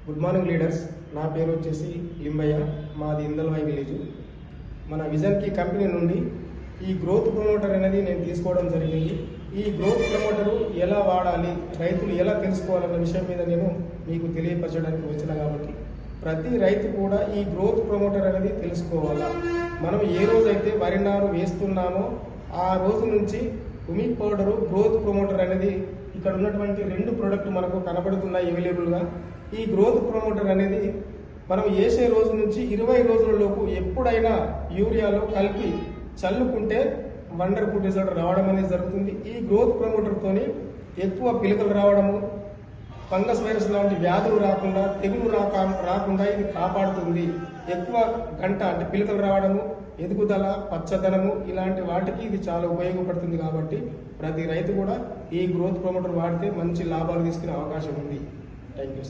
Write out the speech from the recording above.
Good morning leaders. నా పేరు వచ్చేసి లింబయ్య, మాది ఇందల్వాయి విలేజ్. మన విజన్కి కంపెనీ నుండి ఈ గ్రోత్ ప్రమోటర్ అనేది నేను తీసుకోవడం జరిగింది. ఈ గ్రోత్ ప్రమోటరు ఎలా వాడాలి, రైతులు ఎలా తెలుసుకోవాలన్న విషయం మీద నేను మీకు తెలియపరచడానికి వచ్చిన కాబట్టి ప్రతి రైతు కూడా ఈ గ్రోత్ ప్రమోటర్ అనేది తెలుసుకోవాలా. మనం ఏ రోజైతే వరి నారు వేస్తున్నామో ఆ రోజు నుంచి ఉమిక్ పౌడరు, గ్రోత్ ప్రమోటర్ అనేది ఇక్కడ ఉన్నటువంటి 2 ప్రోడక్ట్ మనకు కనబడుతున్నాయి అవైలబుల్గా. ఈ గ్రోత్ ప్రమోటర్ అనేది మనం వేసే రోజు నుంచి 20 రోజులలోపు ఎప్పుడైనా యూరియాలో కలిపి చల్లుకుంటే వండర్ఫుల్ రిజల్ట్ రావడం అనేది జరుగుతుంది. ఈ గ్రోత్ ప్రమోటర్తోని ఎక్కువ పిలకలు రావడము, ఫంగస్ వైరస్ లాంటి వ్యాధులు రాకుండా, తెగులు రాకుండా ఇది కాపాడుతుంది. ఎక్కువ గంట అంటే పిలకలు రావడము, ఎదుగుదల, పచ్చదనము ఇలాంటి వాటికి ఇది చాలా ఉపయోగపడుతుంది. కాబట్టి ప్రతి రైతు కూడా ఈ గ్రోత్ ప్రమోటర్ వాడితే మంచి లాభాలు తీసుకునే అవకాశం ఉంది. Thank you.